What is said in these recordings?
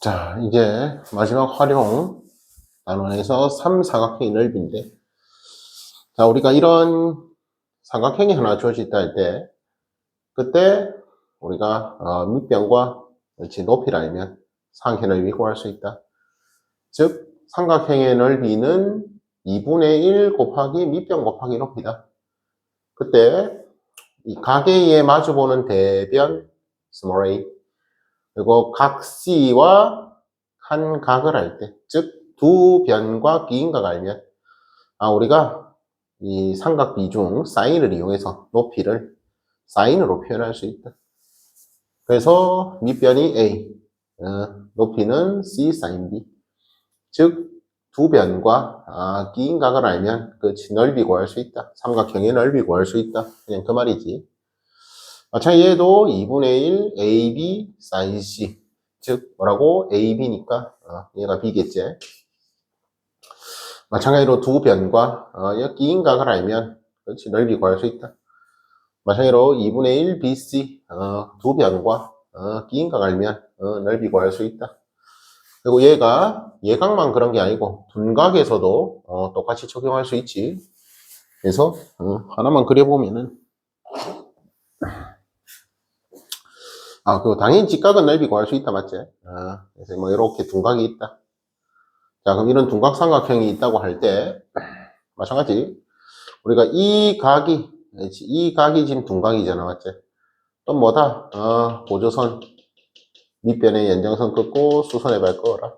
자, 이제 마지막 활용 단원에서 3사각형의 넓이인데, 자, 우리가 이런 삼각형이 하나 주어졌다 할 때, 그때 우리가 밑변과 높이를 알면 삼각형의 넓이 구할 수 있다. 즉, 삼각형의 넓이는 2분의 1 곱하기 밑변 곱하기 높이다. 그때 이 각에 마주보는 대변, small a, 그리고 각 C와 한 각을 할 때, 즉 두 변과 비인각을 알면 우리가 이 삼각 비중 사인을 이용해서 높이를 사인으로 표현할 수 있다. 그래서 밑변이 A, 높이는 C 사인 B. 즉 두 변과 기인각을 알면 그 넓이 구할 수 있다. 삼각형의 넓이 구할 수 있다. 그냥 그 말이지. 자, 얘도 2분의 1 AB sin C. 즉 뭐라고? AB니까 얘가 B겠지. 마찬가지로 두 변과 기인각을 알면 그렇지 넓이 구할 수 있다. 마찬가지로 2분의 1 BC 두 변과 기인각을 알면 넓이 구할 수 있다. 그리고 얘가 예각만 그런 게 아니고 둔각에서도 똑같이 적용할 수 있지. 그래서 하나만 그려보면은 그리고 당연히 직각은 넓이 구할 수 있다, 맞지? 그래서 뭐 이렇게 둔각이 있다. 자, 그럼 이런 둔각 삼각형이 있다고 할 때 마찬가지 우리가 이 각이 지금 둔각이잖아, 맞지? 또 뭐다? 보조선 밑변에 연장선 긋고 수선의 발 그어라.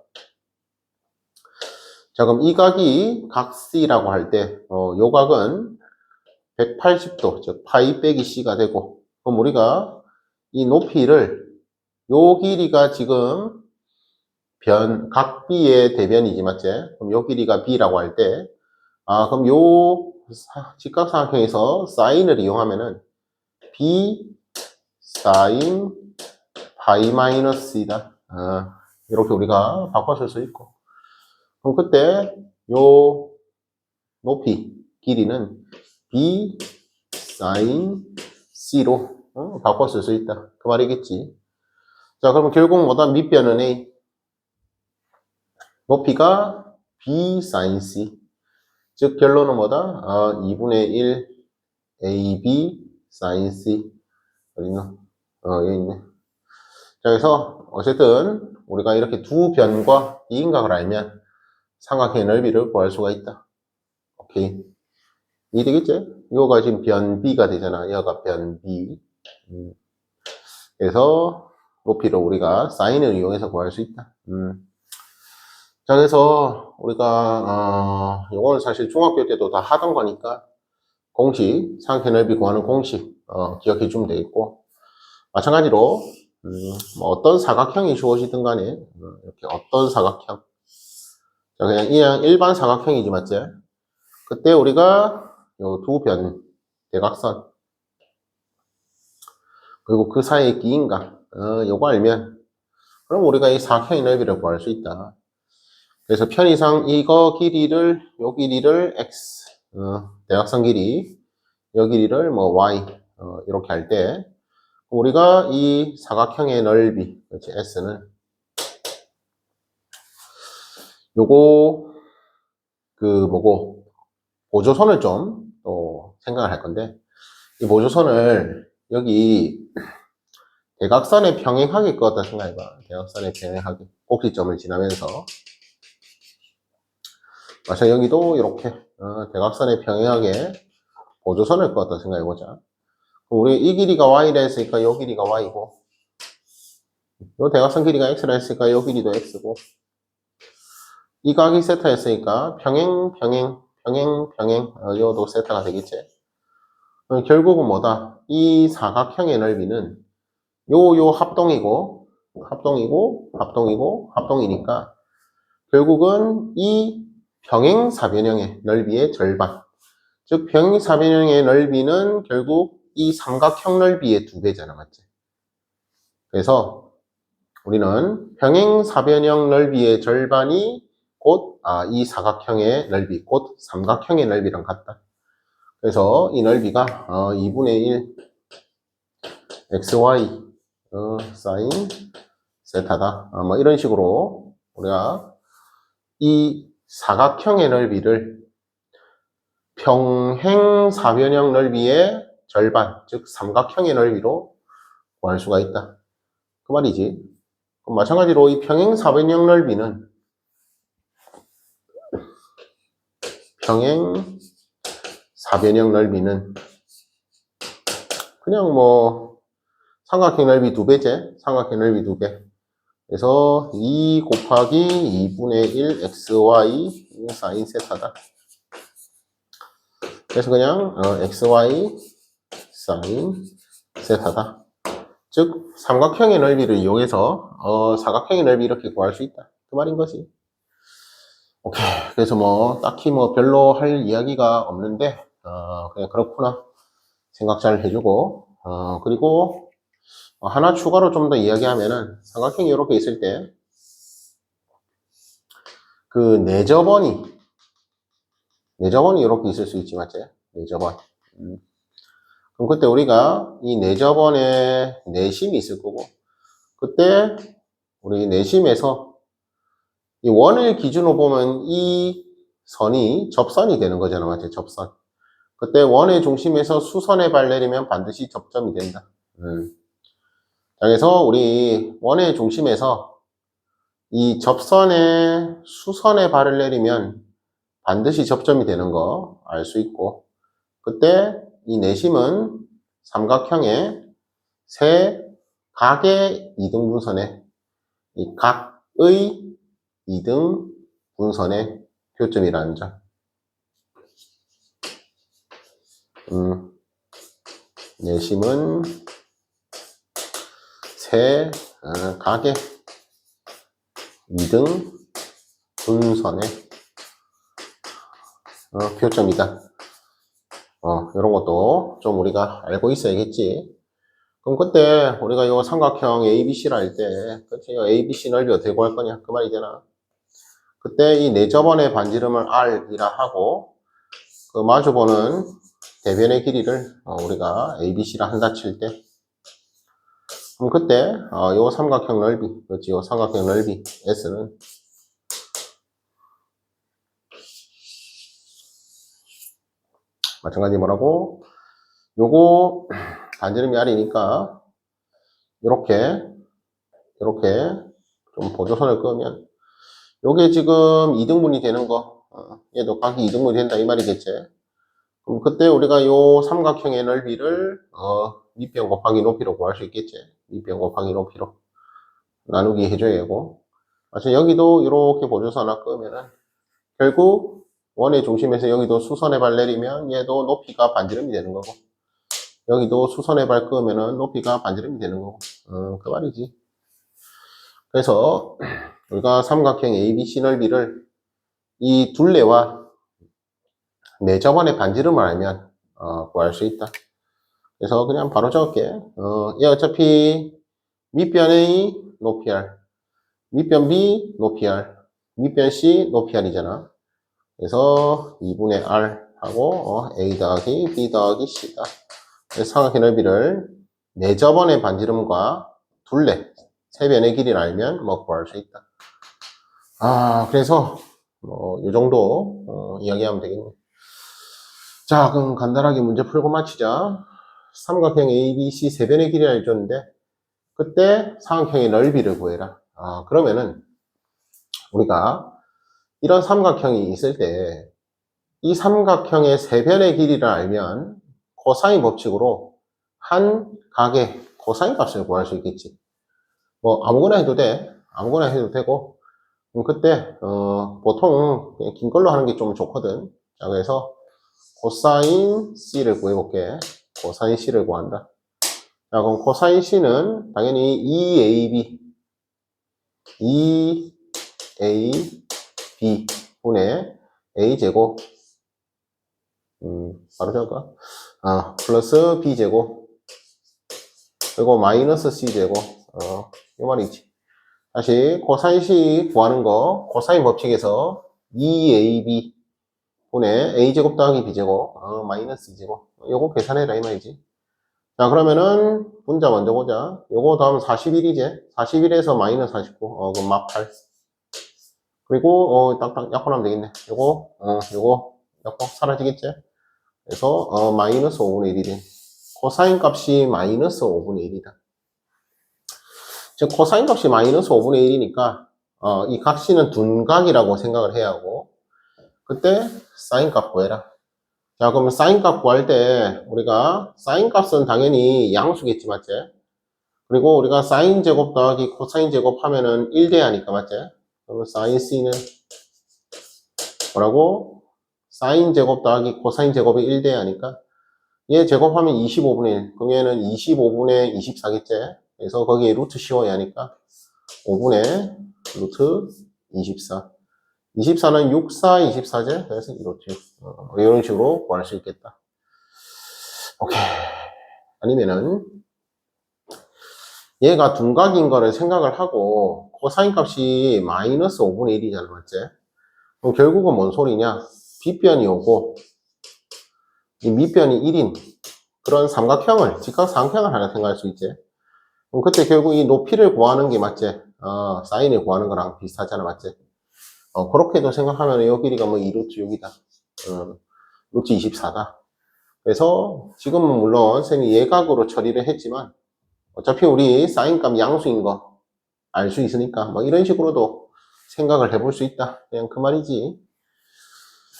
자, 그럼 이 각이 각 C라고 할 때, 요 각은 180도, 즉 파이 빼기 C가 되고, 그럼 우리가 이 높이를 요 길이가 지금 각 B의 대변이지, 맞지? 그럼 요 길이가 B라고 할 때, 그럼 요 직각삼각형에서 사인을 이용하면은 B 사인 파이 마이너스 이다. 이렇게 우리가 바꿔 쓸 수 있고. 그럼 그때 요 높이, 길이는 B 사인 C로 바꿔 쓸 수 있다. 그 말이겠지. 자, 그러면 결국 뭐다? 밑변은 A. 높이가 B 사인 C. 즉, 결론은 뭐다? 2분의 1 AB 사인 C. 어디 있나? 여기 있네. 자, 그래서 어쨌든 우리가 이렇게 두 변과 이인각을 알면 삼각형의 넓이를 구할 수가 있다. 오케이. 이해되겠지? 이거가 지금 변 B가 되잖아. 여가 변 B. 그래서 높이를 우리가 사인을 이용해서 구할 수 있다. 자, 그래서 우리가 이거는 사실 중학교 때도 다 하던 거니까 공식, 삼각형 넓이 구하는 공식 기억해 주면 되겠고, 마찬가지로 뭐 어떤 사각형이 주어지든 간에 이렇게 어떤 사각형, 자, 그냥 일반 사각형이지, 맞지? 그때 우리가 요 두 변, 대각선, 그리고 그 사이의 기인각, 요거 알면, 그럼 우리가 이 사각형의 넓이를 구할 수 있다. 그래서 편의상 요 길이를 x, 대각선 길이, 요 길이를 뭐 y, 이렇게 할 때, 우리가 이 사각형의 넓이, 그렇지, s는, 요거, 보조선을 좀 또 생각을 할 건데, 이 보조선을 여기 대각선에 평행하게 그었다 생각해봐. 대각선에 평행하게. 꼭지점을 지나면서. 마찬가지 여기도 이렇게 대각선에 평행하게 보조선을 그었다 생각해보자. 우리 이 길이가 y라 했으니까 이 길이가 y고, 이 대각선 길이가 x라 했으니까 이 길이도 x고, 이 각이 세타였으니까 평행, 이것도 세타가 되겠지. 결국은 뭐다? 이 사각형의 넓이는 요 합동이니까 결국은 이 평행사변형의 넓이의 절반. 즉 평행사변형의 넓이는 결국 이 삼각형 넓이의 2배잖아, 맞지? 그래서 우리는 평행사변형 넓이의 절반이 곧 이 사각형의 넓이, 곧 삼각형의 넓이랑 같다. 그래서 이 넓이가 2분의 1 xy 사인 세타다. 뭐 이런 식으로 우리가 이 사각형의 넓이를 평행 사변형 넓이의 절반, 즉 삼각형의 넓이로 구할 수가 있다. 그 말이지. 그럼 마찬가지로 이 평행 사변형 넓이는 그냥 뭐 삼각형 넓이 2배제, 삼각형 넓이 2배. 그래서 2 곱하기 2분의 1 xy sin 세타다. 그래서 그냥 xy sin 세타다. 즉 삼각형의 넓이를 이용해서 사각형의 넓이 이렇게 구할 수 있다. 그 말인 거지. 오케이. 그래서 뭐 딱히 뭐 별로 할 이야기가 없는데 그냥 그렇구나 생각 잘 해주고 그리고 하나 추가로 좀 더 이야기하면은 삼각형이 이렇게 있을 때 그 내접원이 이렇게 있을 수 있지, 맞지? 내접원. 그럼 그때 우리가 이 내접원에 내심이 있을 거고, 그때 우리 내심에서 이 원을 기준으로 보면 이 선이 접선이 되는 거잖아, 맞지? 접선. 그때 원의 중심에서 수선의 발 내리면 반드시 접점이 된다. 자, 그래서 우리 원의 중심에서 이 접선에 수선의 발을 내리면 반드시 접점이 되는 거 알 수 있고, 그때 이 내심은 삼각형의 세 각의 이등분선의 이 각의 이등분선의 교점이라는 점. 내심은 세 각의 이등분선의 교점이다. 이런 것도 좀 우리가 알고 있어야겠지. 그럼 그때 우리가 이 삼각형 ABC를 할 때, 그치? ABC 넓이 어떻게 구할 거냐? 그 말이잖아. 그때 이 내접원의 반지름을 R이라 하고, 그 마주보는 대변의 길이를 우리가 ABC라 한다 칠 때, 그럼 그때 이 삼각형 넓이, 그렇지? 이 삼각형 넓이 S는 마찬가지 뭐라고? 요거 반지름이 R이니까 이렇게 좀 보조선을 그으면 요게 지금 2등분이 되는 거 얘도 각이 2등분이 된다 이 말이겠지. 그럼 그때 우리가 요 삼각형의 넓이를 밑변 곱하기 높이로 구할 수 있겠지. 밑변 곱하기 높이로 나누기 해줘야 하고, 여기도 이렇게 보조선 하나 끄면은 결국 원의 중심에서 여기도 수선의 발 내리면 얘도 높이가 반지름이 되는 거고, 여기도 수선의 발 끄면은 높이가 반지름이 되는 거고, 그 말이지. 그래서 우리가 삼각형 ABC 넓이를 이 둘레와 내접원의 반지름을 알면 구할 수 있다. 그래서 그냥 바로 적을게. 얘 어차피 밑변의 높이 R, 밑변 B 높이 R, 밑변 C 높이 R이잖아. 그래서 2분의 R 하고 A 더하기 B 더하기 C다. 그래서 삼각형 넓이를 내접원의 반지름과 둘레, 세 변의 길이를 알면 뭐 구할 수 있다. 그래서 이 정도 이야기하면 되겠네. 자, 그럼 간단하게 문제 풀고 마치자. 삼각형 ABC 세 변의 길이를 알려줬는데 그때 삼각형의 넓이를 구해라. 그러면은 우리가 이런 삼각형이 있을 때 이 삼각형의 세 변의 길이를 알면 코사인 법칙으로 한 각의 코사인 값을 구할 수 있겠지. 뭐 아무거나 해도 돼. 아무거나 해도 되고, 그럼 그때 보통 긴 걸로 하는 게 좀 좋거든. 자, 그래서 코사인 C를 구해볼게. 코사인 C를 구한다. 자, 그럼 코사인 C는 당연히 2AB 분의 A제곱, 바로 적을까? 플러스 B제곱, 그리고 마이너스 C제곱, 이 말이지. 다시 코사인 C 구하는 거, 코사인 법칙에서 2AB 분의 A제곱 더하기 B제곱, 마이너스 B제곱, 요거 계산해라 이 말이지. 자, 그러면은 분자 먼저 보자. 요거 다음 41이지? 41에서 마이너스 49. 그럼 막 8. 그리고, 딱딱 약분하면 되겠네. 요거, 약분 사라지겠지? 그래서, 마이너스 5분의 1이래. 코사인 값이 마이너스 5분의 1이다. 즉, 코사인 값이 마이너스 5분의 1이니까, 이 각시는 둔각이라고 생각을 해야 하고, 그때 사인 값 구해라. 자, 그러면 사인 값 구할 때, 우리가, 사인 값은 당연히 양수겠지, 맞지? 그리고 우리가 사인 제곱 더하기 코사인 제곱 하면은 1대야니까, 맞지? 그러면 사인 C는 뭐라고? 사인 제곱 더하기 코사인 제곱이 1대야니까, 얘 제곱하면 25분의 1. 그럼 얘는 25분의 24겠지? 그래서 거기에 루트 씌워야 하니까, 5분의 루트 24. 24는 6, 4, 24제? 그래서 이렇게. 이런 식으로 구할 수 있겠다. 오케이. 아니면은, 얘가 둔각인 거를 생각을 하고, 코사인 값이 마이너스 5분의 1이잖아, 맞지? 그럼 결국은 뭔 소리냐? 빗변이 오고, 이 밑변이 1인 그런 삼각형을, 직각삼각형을 하나 생각할 수 있지? 그럼 그때 결국 이 높이를 구하는 게 맞지? 사인을 구하는 거랑 비슷하잖아, 맞지? 그렇게도 생각하면 이 길이가 뭐 2루트 6이다. 루트 24다. 그래서 지금은 물론 쌤이 예각으로 처리를 했지만 어차피 우리 사인값 양수인 거 알 수 있으니까 뭐 이런 식으로도 생각을 해볼 수 있다. 그냥 그 말이지.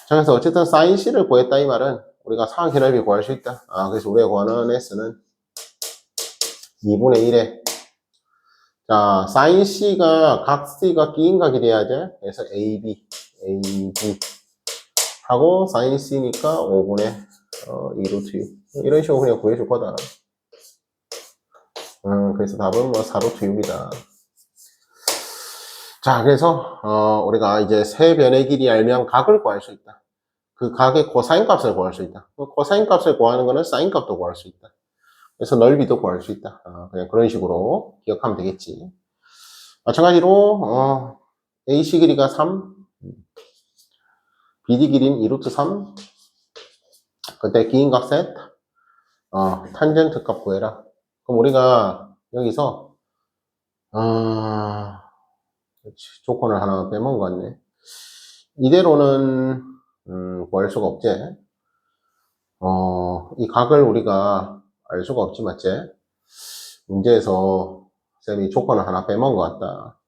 자, 그래서 어쨌든 사인 C를 구했다 이 말은 우리가 사각형 넓이 구할 수 있다. 그래서 우리가 구하는 S는 2분의 1에 자, 사인 C가 각 C가 끼인각이 돼야지. 그래서 AB 하고 사인 C니까 5분의 2루트 6 이런 식으로 그냥 구해줄 거다. 그래서 답은 뭐 4루트 6이다. 자, 그래서 우리가 이제 세 변의 길이 알면 각을 구할 수 있다. 그 각의 코사인 값을 구할 수 있다. 그 코사인 값을 구하는 거는 사인 값도 구할 수 있다. 그래서 넓이도 구할 수 있다. 그냥 그런 식으로 기억하면 되겠지. 마찬가지로 AC 길이가 3, BD 길이는 2루트 3. 그때 기인각 셋, 탄젠트 값 구해라. 그럼 우리가 여기서 조건을 하나 빼먹은 것 같네. 이대로는 구할 수가 없지. 이 각을 우리가 알 수가 없지, 맞지? 문제에서 쌤이 조건을 하나 빼먹은 것 같다.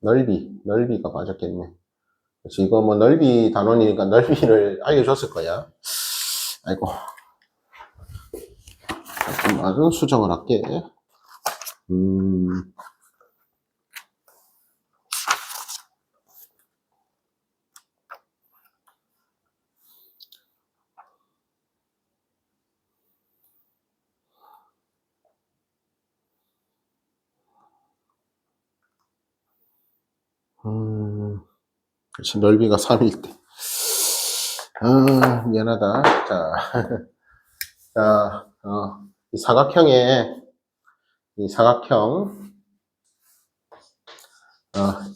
넓이가 빠졌겠네. 그렇지, 이거 뭐 넓이 단원이니까 넓이를 알려줬을 거야. 아이고. 좀 아주 수정을 할게. 그렇지, 넓이가 3일 때. 미안하다. 자, 자, 이 사각형,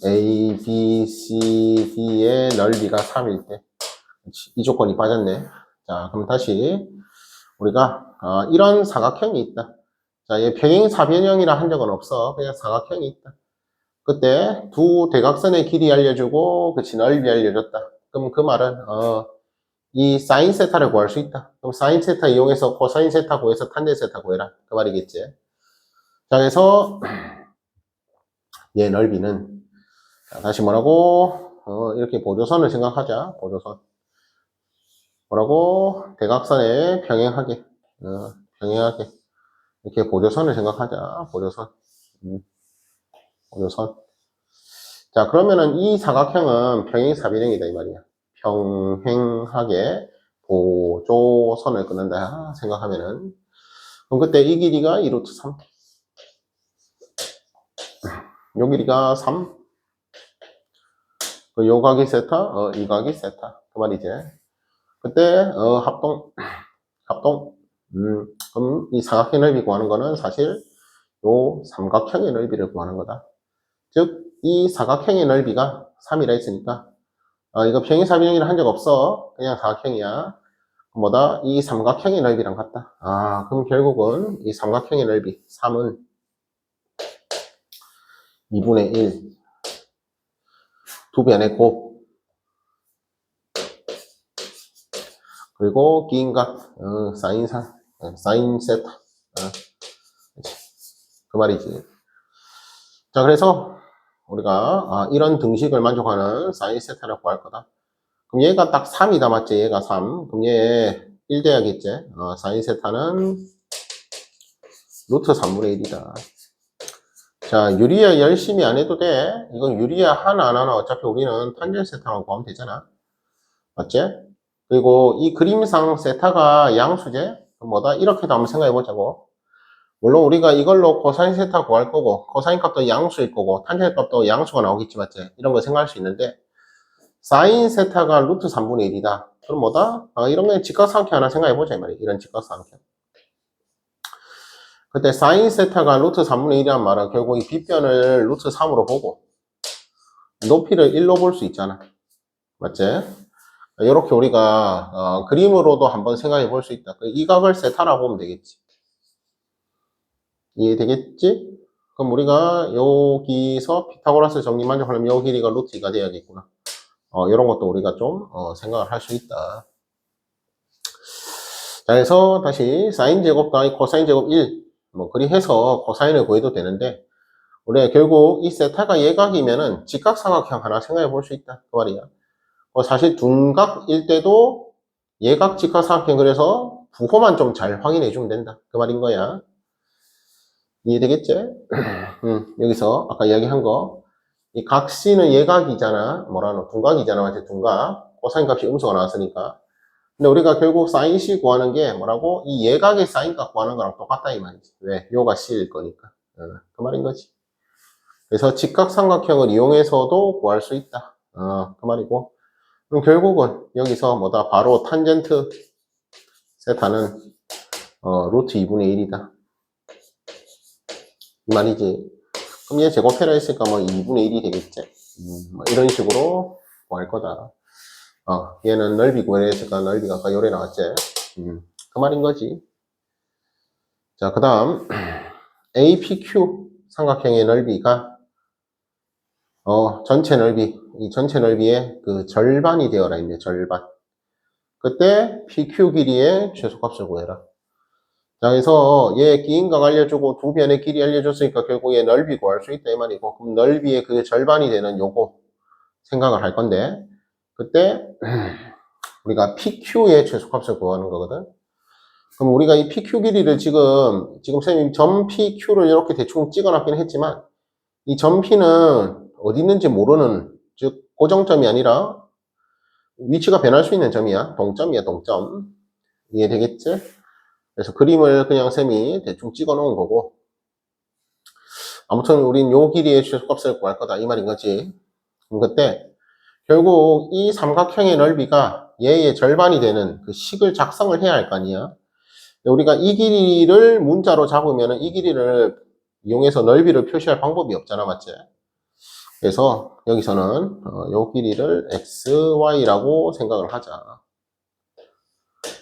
A, B, C, D의 넓이가 3일 때. 그렇지, 이 조건이 빠졌네. 자, 그럼 다시, 우리가, 이런 사각형이 있다. 자, 얘 평행사변형이라 한 적은 없어. 그냥 사각형이 있다. 그때 두 대각선의 길이 알려주고, 그치, 넓이 알려줬다. 그럼 그 말은, 이 사인 세타를 구할 수 있다. 그럼 사인 세타 이용해서 코사인 세타 구해서 탄젠 세타 구해라. 그 말이겠지. 자, 그래서 얘 넓이는 자, 다시 뭐라고? 이렇게 보조선을 생각하자. 보조선. 뭐라고? 대각선에 평행하게. 평행하게. 이렇게 보조선을 생각하자. 보조선. 보조선. 자, 그러면은 이 사각형은 평행사변형이다, 이 말이야. 평행하게 보조선을 끊는다 생각하면은. 그럼 그때 이 길이가 2루트 3. 요 길이가 3. 요 각이 세타, 이 각이 세타. 그 말이지. 그때, 합동. 그럼 이 사각형 넓이 구하는 거는 사실 요 삼각형의 넓이를 구하는 거다. 즉, 이 사각형의 넓이가 3이라 했으니까, 이거 평행사변형이라 한 적 없어. 그냥 사각형이야. 뭐다? 이 삼각형의 넓이랑 같다. 아, 그럼 결국은 이 삼각형의 넓이 3은 2분의 1 두 변의 곱 그리고 기인각 사인 세타 그 말이지. 자, 그래서 우리가 이런 등식을 만족하는 사인 세타를 구할 거다. 그럼 얘가 딱 3이다 맞지? 얘가 3. 그럼 얘 1 돼야겠지? 사인 세타는 루트 3분의 1이다. 자, 유리아 열심히 안 해도 돼. 이건 유리아 하나 안 하나 어차피 우리는 탄젠 세타만 구하면 되잖아. 맞지? 그리고 이 그림상 세타가 양수제? 뭐다? 이렇게도 한번 생각해 보자고. 물론 우리가 이걸로 코사인 세타 구할 거고, 코사인 값도 양수일 거고, 탄젠 값도 양수가 나오겠지, 맞지? 이런 거 생각할 수 있는데, 사인 세타가 루트 3분의 1이다. 그럼 뭐다? 이런 거 직각삼각형 하나 생각해 보자, 이 말이야. 이런 직각삼각형. 그때 사인 세타가 루트 3분의 1이란 말은 결국 이 빗변을 루트 3으로 보고, 높이를 1로 볼 수 있잖아. 맞지? 이렇게 우리가 그림으로도 한번 생각해 볼 수 있다. 이 각을 세타라고 보면 되겠지. 이해되겠지? 그럼 우리가 여기서 피타고라스 정리 만족하려면 요 길이가 루트 2가 돼야겠구나. 이런 것도 우리가 좀 생각을 할 수 있다. 자, 그래서 다시 사인 제곱 더하기 코사인 제곱 1. 뭐 그리 해서 코사인을 구해도 되는데 우리가 결국 이 세타가 예각이면은 직각삼각형 하나 생각해 볼 수 있다. 그 말이야. 사실 둔각일 때도 예각 직각삼각형 그래서 부호만 좀 잘 확인해 주면 된다. 그 말인 거야. 이해되겠지? 여기서 아까 이야기한 거, 이 각시는 예각이잖아. 뭐라노? 둔각이잖아. 맞지? 둔각. 코사인 값이 음수가 나왔으니까. 근데 우리가 결국 사인 C 구하는 게 뭐라고? 이 예각의 사인 값 구하는 거랑 똑같다 이 말이지. 왜? 요가 C일 거니까. 그 말인 거지. 그래서 직각삼각형을 이용해서도 구할 수 있다. 그 말이고. 그럼 결국은 여기서 뭐다? 바로 탄젠트 세타는 루트 2분의 1이다. 이 말이지. 그럼 얘 제곱해라 했으니까 뭐 2분의 1이 되겠지. 뭐 이런 식으로 구할 거다. 얘는 넓이 구해라 했으니까 넓이가 아까 요래 나왔지. 그 말인 거지. 자, 그 다음 APQ 삼각형의 넓이가 전체 넓이, 이 전체 넓이의 그 절반이 되어라 있네. 절반. 그때 PQ 길이의 최소값을 구해라. 자, 그래서 얘 기인각 알려주고 두 변의 길이 알려줬으니까 결국 얘 넓이 구할 수 있다 이 말이고, 그럼 넓이의 그 절반이 되는 요거 생각을 할 건데, 그때 우리가 PQ의 최소값을 구하는 거거든. 그럼 우리가 이 PQ 길이를 지금 선생님이 점 PQ를 이렇게 대충 찍어놨긴 했지만, 이 점 P는 어디 있는지 모르는, 즉 고정점이 아니라 위치가 변할 수 있는 점이야. 동점이야, 동점. 이해되겠지? 그래서 그림을 그냥 쌤이 대충 찍어 놓은 거고, 아무튼 우린 요 길이의 최소값을 구할 거다 이 말인 거지. 그럼 그때 결국 이 삼각형의 넓이가 얘의 절반이 되는 그 식을 작성을 해야 할 거 아니야. 우리가 이 길이를 문자로 잡으면 이 길이를 이용해서 넓이를 표시할 방법이 없잖아, 맞지? 그래서 여기서는 요 길이를 xy라고 생각을 하자.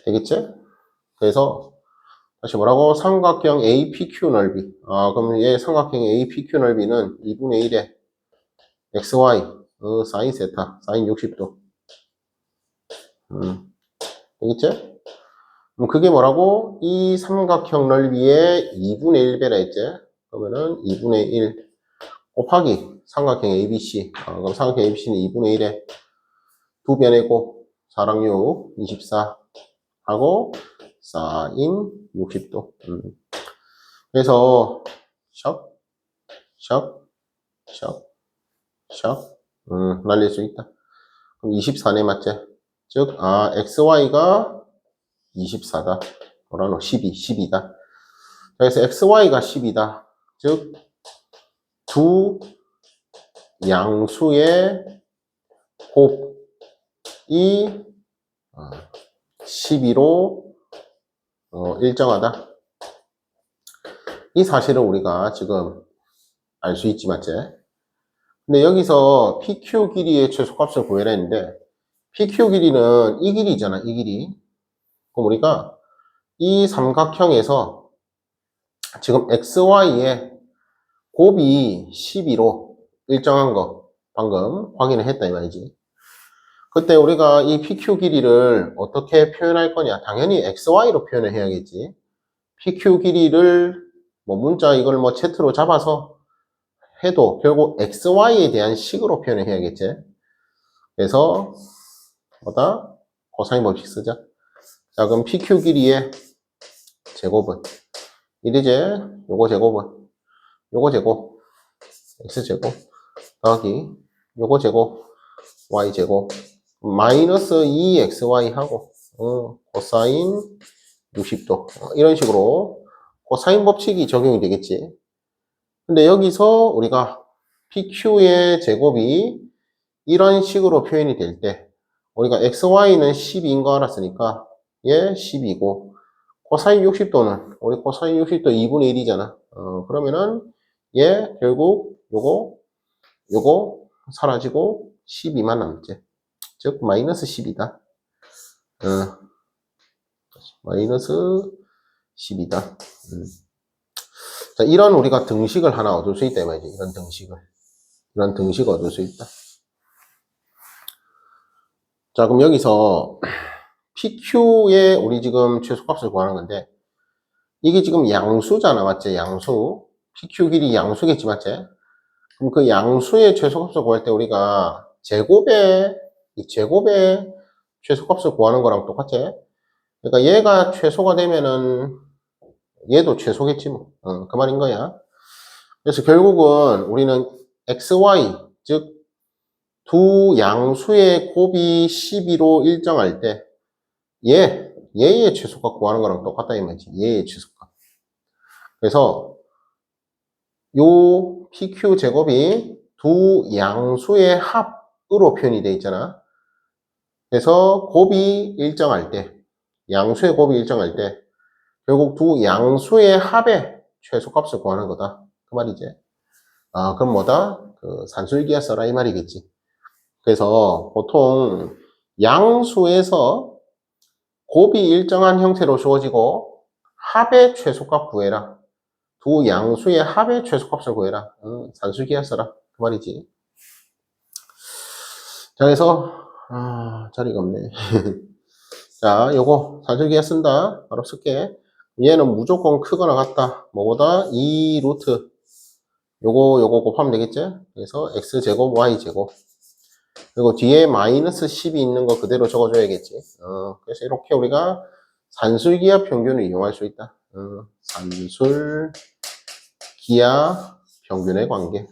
되겠지? 그래서 다시 뭐라고? 삼각형 APQ 넓이. 그럼 얘 삼각형 APQ 넓이는 2분의 1에 XY, 사인 세타, 사인 60도. 되겠지? 그럼 그게 뭐라고? 이 삼각형 넓이의 2분의 1배라 했지? 그러면은 2분의 1 곱하기 삼각형 ABC. 그럼 삼각형 ABC는 2분의 1에 두 변의 곱, 4랑 6, 24 하고 사인 60도. 그래서 샵, 샵, 샵, 샵 날릴 수 있다. 그럼 24네 맞지? 즉 XY가 24다. 뭐라노? 12다. 그래서 XY가 10이다. 즉 두 양수의 곱이 12로 일정하다. 이 사실을 우리가 지금 알 수 있지, 맞지? 근데 여기서 PQ 길이의 최소값을 구해라 했는데, PQ 길이는 이 길이잖아, 이 길이. 그럼 우리가 이 삼각형에서 지금 XY의 곱이 12로 일정한 거 방금 확인을 했다 이 말이지. 그때 우리가 이 PQ 길이를 어떻게 표현할 거냐? 당연히 XY로 표현을 해야겠지. PQ 길이를 뭐 문자 이걸 뭐 Z로 잡아서 해도 결국 XY에 대한 식으로 표현을 해야겠지. 그래서 뭐다? 코사인 법칙 쓰자. 자, 그럼 PQ 길이의 제곱은 이제 요거 제곱은 요거 제곱 X제곱 더하기 요거 제곱 Y제곱 마이너스 2XY 하고 코사인 60도 이런 식으로 코사인 법칙이 적용이 되겠지. 근데 여기서 우리가 PQ의 제곱이 이런 식으로 표현이 될 때 우리가 XY는 12인 거 알았으니까 얘 12고 코사인 60도는 우리 코사인 60도 2분의 1이잖아. 그러면은 얘 결국 요거 사라지고 12만 남지. 즉 마이너스 10이다. 마이너스 10이다. 자, 이런 우리가 등식을 하나 얻을 수 있다 말이지. 이런 등식을 얻을 수 있다. 자, 그럼 여기서 PQ의 우리 지금 최소값을 구하는 건데 이게 지금 양수잖아, 맞지? 양수. PQ 길이 양수겠지, 맞지? 그럼 그 양수의 최소값을 구할 때 우리가 제곱의 최소값을 구하는 거랑 똑같지? 그러니까 얘가 최소가 되면은 얘도 최소겠지 뭐. 그 말인 거야. 그래서 결국은 우리는 XY, 즉 두 양수의 곱이 12로 일정할 때 얘의 최소값 구하는 거랑 똑같다 이 말이지. 얘의 최소값. 그래서 요 PQ 제곱이 두 양수의 합으로 표현이 되어 있잖아. 그래서 곱이 일정할 때, 양수의 곱이 일정할 때 결국 두 양수의 합의 최소값을 구하는 거다. 그 말이지. 그럼 뭐다? 그 산술기하 써라 이 말이겠지. 그래서 보통 양수에서 곱이 일정한 형태로 주어지고 합의 최소값 구해라. 두 양수의 합의 최소값을 구해라. 산술기하 써라. 그 말이지. 자, 그래서 자리가 없네. 자, 요거 산술기하 쓴다. 바로 쓸게. 얘는 무조건 크거나 같다. 뭐보다 2 루트 요거 곱하면 되겠지? 그래서 x제곱 y제곱 그리고 뒤에 마이너스 10이 있는 거 그대로 적어줘야겠지. 그래서 이렇게 우리가 산술기하 평균을 이용할 수 있다. 산술기하 평균의 관계.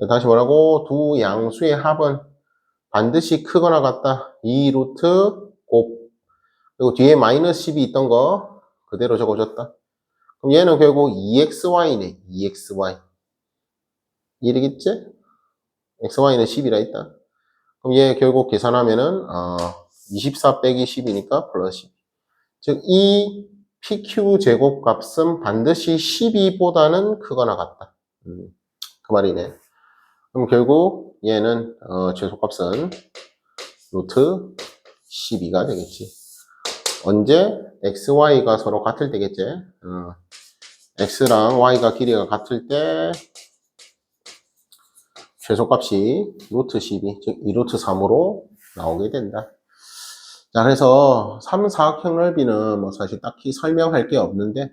다시 뭐라고? 두 양수의 합은 반드시 크거나 같다. 2 루트 곱 그리고 뒤에 마이너스 10이 있던 거 그대로 적어줬다. 그럼 얘는 결국 2xy네. 2xy. 이해되겠지? xy는 10이라 있다. 그럼 얘 결국 계산하면은 24 빼기 10이니까 플러스 10. 즉 이 PQ 제곱 값은 반드시 12보다는 크거나 같다. 그 말이네. 그럼 결국 얘는 최소값은 루트 12가 되겠지. 언제? XY가 서로 같을 때겠지. X랑 Y가 길이가 같을 때 최소값이 루트 12, 즉 2루트 3으로 나오게 된다. 자, 그래서 3, 4각 넓이는 뭐 사실 딱히 설명할 게 없는데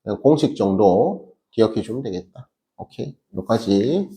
그냥 공식 정도 기억해 주면 되겠다. 오케이, 여기까지.